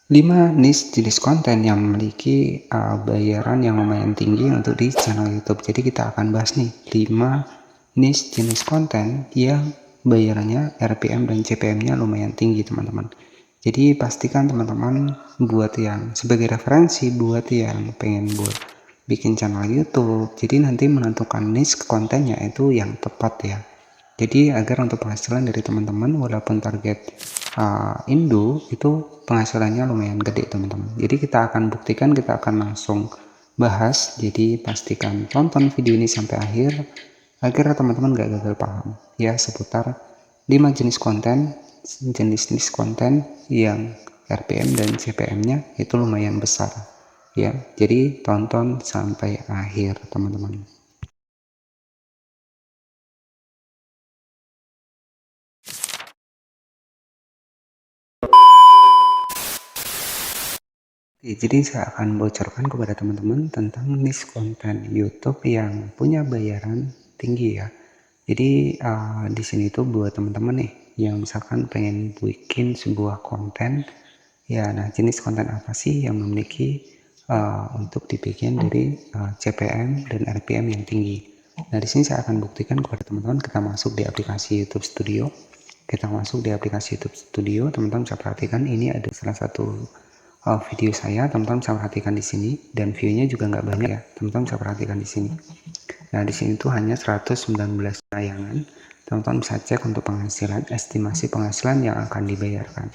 5 niche jenis konten yang memiliki bayaran yang lumayan tinggi untuk di channel YouTube. Jadi kita akan bahas nih 5 niche jenis konten yang bayarannya RPM dan CPM-nya lumayan tinggi, teman-teman. Jadi pastikan teman-teman buat yang sebagai referensi buat yang pengen buat bikin channel YouTube. Jadi nanti menentukan niche kontennya itu yang tepat ya. Jadi agar untuk penghasilan dari teman-teman walaupun target Indo itu penghasilannya lumayan gede, teman-teman. Jadi kita akan buktikan, kita akan langsung bahas. Jadi pastikan tonton video ini sampai akhir agar teman-teman gak gagal paham ya seputar 5 jenis konten, jenis konten yang RPM dan CPM-nya itu lumayan besar ya. Jadi tonton sampai akhir, teman-teman. Jadi saya akan bocorkan kepada teman-teman tentang niche konten YouTube yang punya bayaran tinggi ya. Jadi di sini tuh buat teman-teman nih yang misalkan pengen bikin sebuah konten ya. Nah, jenis konten apa sih yang memiliki untuk dibikin dari CPM dan RPM yang tinggi. Nah, di sini saya akan buktikan kepada teman-teman. Kita masuk di aplikasi YouTube Studio. Kita masuk di aplikasi YouTube Studio, teman-teman bisa perhatikan ini ada salah satu video saya, teman-teman bisa perhatikan di sini, dan view-nya juga nggak banyak ya, teman-teman bisa perhatikan di sini. Nah, di sini tuh hanya 119 tayangan. Teman-teman bisa cek untuk penghasilan, estimasi penghasilan yang akan dibayarkan.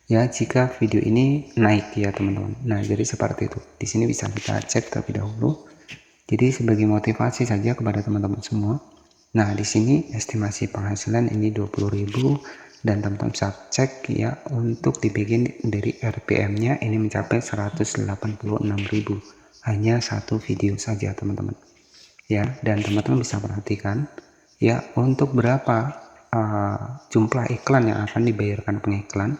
Ya, jika video ini naik ya, teman-teman. Nah, jadi seperti itu. Di sini bisa kita cek terlebih dahulu. Jadi sebagai motivasi saja kepada teman-teman semua. Nah, di sini estimasi penghasilan ini 20.000 dan teman-teman bisa cek ya untuk dibikin dari RPM-nya ini mencapai 186.000. Hanya satu video saja, teman-teman. Ya, dan teman-teman bisa perhatikan ya untuk berapa jumlah iklan yang akan dibayarkan pengiklan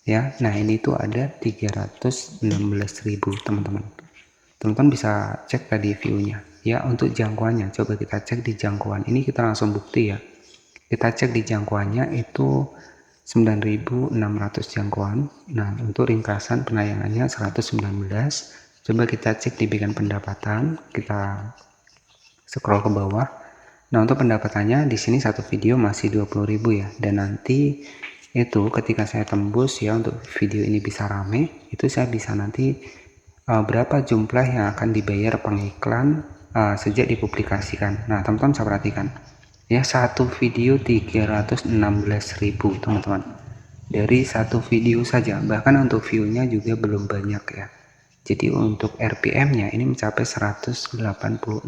ya. Nah, ini tuh ada 316.000, teman-teman. Teman-teman bisa cek tadi view-nya ya. Untuk jangkauannya coba kita cek di jangkauan ini, kita langsung bukti ya. Kita cek di jangkauannya itu 9.600 jangkauan. Nah, untuk ringkasan penayangannya 119. Coba kita cek di bagian pendapatan, kita scroll ke bawah. Nah, untuk pendapatannya di sini satu video masih 20.000 ya. Dan nanti itu ketika saya tembus ya untuk video ini bisa rame, itu saya bisa nanti berapa jumlah yang akan dibayar pengiklan sejak dipublikasikan. Nah, teman-teman bisa perhatikan ya, satu video 316.000, teman-teman. Dari satu video saja, bahkan untuk view-nya juga belum banyak ya. Jadi untuk RPM-nya ini mencapai 186.000.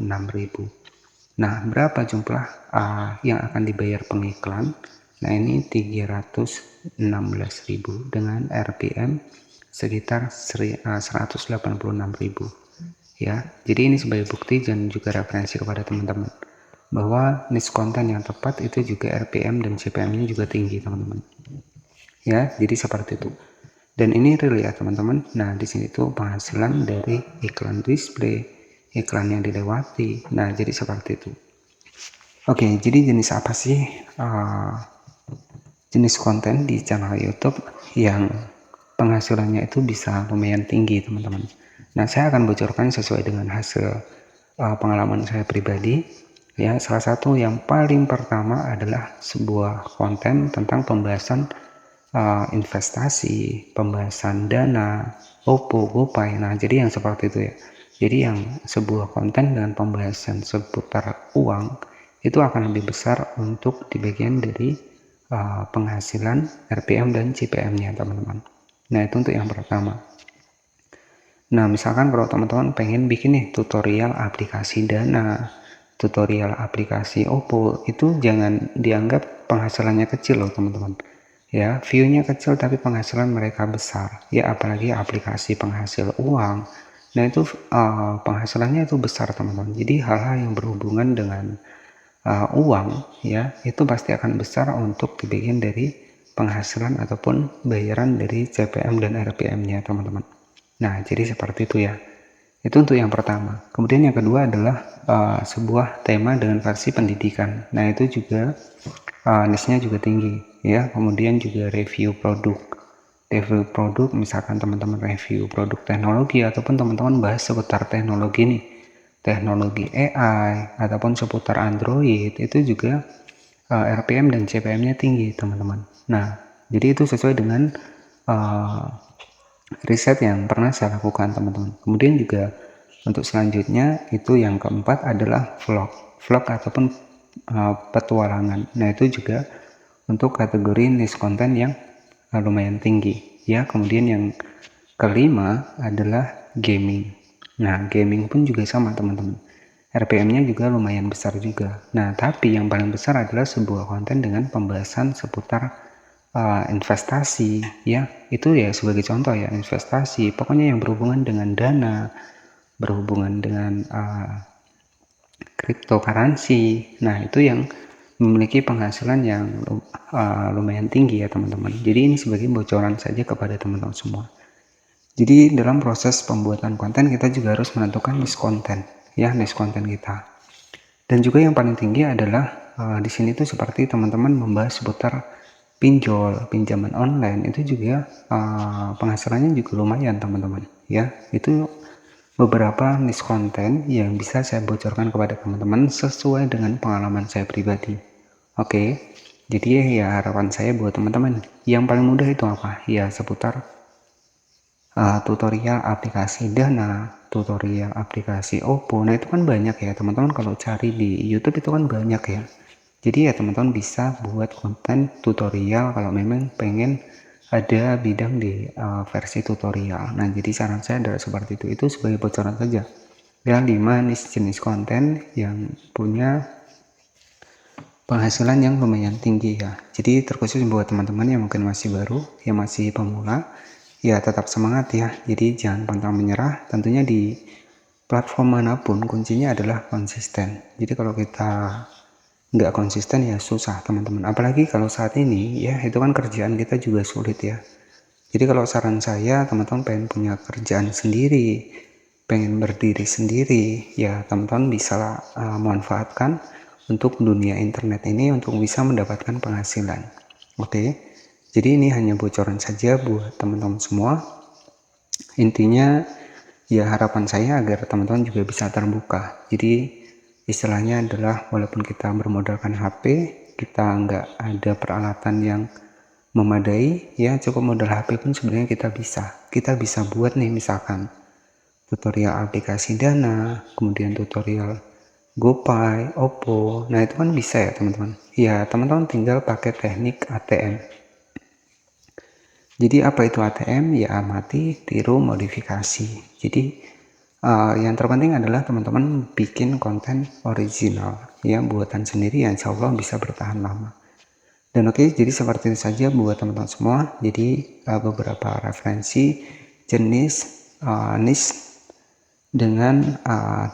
Nah, berapa jumlah yang akan dibayar pengiklan? Nah, ini 316.000 dengan RPM sekitar 186.000 ya. Jadi ini sebagai bukti dan juga referensi kepada teman-teman bahwa niche konten yang tepat itu juga RPM dan CPM-nya juga tinggi, teman-teman. Ya, jadi seperti itu. Dan ini real ya, teman-teman. Nah, di sini tuh penghasilan dari iklan display, iklan yang dilewati. Nah, jadi seperti itu. Oke, jadi jenis apa sih jenis konten di channel YouTube yang penghasilannya itu bisa lumayan tinggi, teman-teman? Nah, saya akan bocorkan sesuai dengan hasil pengalaman saya pribadi. Ya, salah satu yang paling pertama adalah sebuah konten tentang pembahasan investasi, pembahasan dana, OPPO, GoPay. Nah, jadi yang seperti itu ya. Jadi yang sebuah konten dengan pembahasan seputar uang itu akan lebih besar untuk di bagian dari penghasilan RPM dan CPM-nya, teman-teman. Nah, itu untuk yang pertama. Nah, misalkan kalau teman-teman pengen bikin nih tutorial aplikasi Dana, tutorial aplikasi OPPO, itu jangan dianggap penghasilannya kecil loh, teman-teman. Ya, view-nya kecil tapi penghasilan mereka besar. Ya, apalagi aplikasi penghasil uang. Nah, itu penghasilannya itu besar, teman-teman. Jadi hal-hal yang berhubungan dengan uang ya, itu pasti akan besar untuk dibikin dari penghasilan ataupun bayaran dari CPM dan RPM-nya, teman-teman. Nah, jadi seperti itu ya. Itu untuk yang pertama. Kemudian yang kedua adalah sebuah tema dengan versi pendidikan. Nah, itu juga niche-nya juga tinggi ya. Kemudian juga review produk. review produk, misalkan teman-teman review produk teknologi ataupun teman-teman bahas seputar teknologi nih, teknologi AI ataupun seputar Android, itu juga RPM dan CPM-nya tinggi teman-teman. Nah, jadi itu sesuai dengan riset yang pernah saya lakukan teman-teman. Kemudian juga untuk selanjutnya itu yang keempat adalah vlog ataupun petualangan. Nah, itu juga untuk kategori niche content yang lumayan tinggi ya. Kemudian yang kelima adalah gaming. Nah, gaming pun juga sama teman-teman, RPM-nya juga lumayan besar juga. Nah, tapi yang paling besar adalah sebuah konten dengan pembahasan seputar investasi ya. Itu ya sebagai contoh ya, investasi, pokoknya yang berhubungan dengan dana, berhubungan dengan cryptocurrency. Nah, itu yang memiliki penghasilan yang lumayan tinggi ya teman-teman. Jadi ini sebagai bocoran saja kepada teman-teman semua. Jadi dalam proses pembuatan konten kita juga harus menentukan niche konten ya, niche konten kita. Dan juga yang paling tinggi adalah di sini tuh seperti teman-teman membahas seputar pinjaman online, itu juga penghasilannya juga lumayan teman-teman ya. Itu beberapa niche konten yang bisa saya bocorkan kepada teman-teman sesuai dengan pengalaman saya pribadi. Oke, jadi ya harapan saya buat teman-teman yang paling mudah itu apa ya, seputar tutorial aplikasi Dana, tutorial aplikasi Oppo. Nah, itu kan banyak ya teman-teman, kalau cari di YouTube itu kan banyak ya. Jadi ya teman-teman bisa buat konten tutorial kalau memang pengen ada bidang di versi tutorial. Nah, jadi saran saya adalah seperti itu. Itu sebagai bocoran saja ya, 5 jenis konten yang punya penghasilan yang lumayan tinggi ya. Jadi terkhusus buat teman-teman yang mungkin masih baru, yang masih pemula, ya tetap semangat ya. Jadi jangan pantang menyerah. Tentunya di platform manapun kuncinya adalah konsisten. Jadi kalau kita nggak konsisten ya susah teman-teman. Apalagi kalau saat ini ya, itu kan kerjaan kita juga sulit ya. Jadi kalau saran saya, teman-teman pengen punya kerjaan sendiri, pengen berdiri sendiri, ya teman-teman bisa manfaatkan untuk dunia internet ini untuk bisa mendapatkan penghasilan. Oke, jadi ini hanya bocoran saja buat teman-teman semua. Intinya ya harapan saya agar teman-teman juga bisa terbuka. Jadi istilahnya adalah walaupun kita bermodalkan HP, kita nggak ada peralatan yang memadai ya, cukup modal HP pun sebenarnya kita bisa buat nih, misalkan tutorial aplikasi Dana, kemudian tutorial GoPay, Oppo. Nah, itu kan bisa ya teman-teman. Ya, teman-teman tinggal pakai teknik ATM. Jadi apa itu ATM? Ya amati, tiru, modifikasi. Jadi yang terpenting adalah teman-teman bikin konten original ya, buatan sendiri yang insya Allah bisa bertahan lama. Dan oke, jadi seperti itu saja buat teman-teman semua. Jadi beberapa referensi jenis niche dengan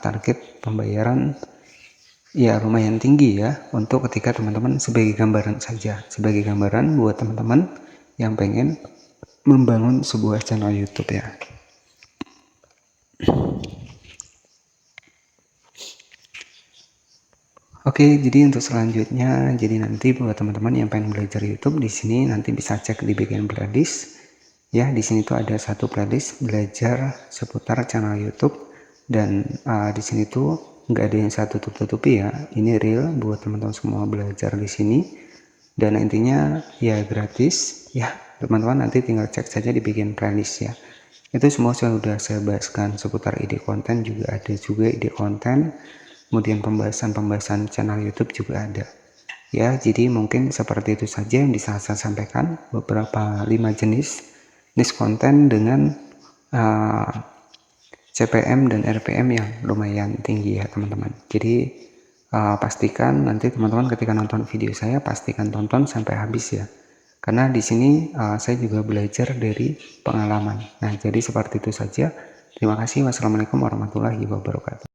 target pembayaran ya lumayan tinggi ya, untuk ketika teman-teman, sebagai gambaran saja, sebagai gambaran buat teman-teman yang pengen membangun sebuah channel YouTube ya. Oke, jadi untuk selanjutnya, jadi nanti buat teman-teman yang pengen belajar YouTube, di sini nanti bisa cek di bagian playlist. Ya, di sini tuh ada satu playlist belajar seputar channel YouTube, dan di sini tuh nggak ada yang saya tutup-tutupi ya. Ini real buat teman-teman semua belajar di sini, dan intinya ya gratis ya. Teman-teman nanti tinggal cek saja di bagian playlist ya. Itu semua sudah saya bahaskan seputar ide konten, juga ada juga ide konten. Kemudian pembahasan channel YouTube juga ada ya. Jadi mungkin seperti itu saja yang bisa saya sampaikan, beberapa 5 jenis niche konten dengan CPM dan RPM yang lumayan tinggi ya teman-teman. Jadi pastikan nanti teman-teman ketika nonton video saya, pastikan tonton sampai habis ya, karena di sini saya juga belajar dari pengalaman. Nah, jadi seperti itu saja. Terima kasih. Wassalamualaikum warahmatullahi wabarakatuh.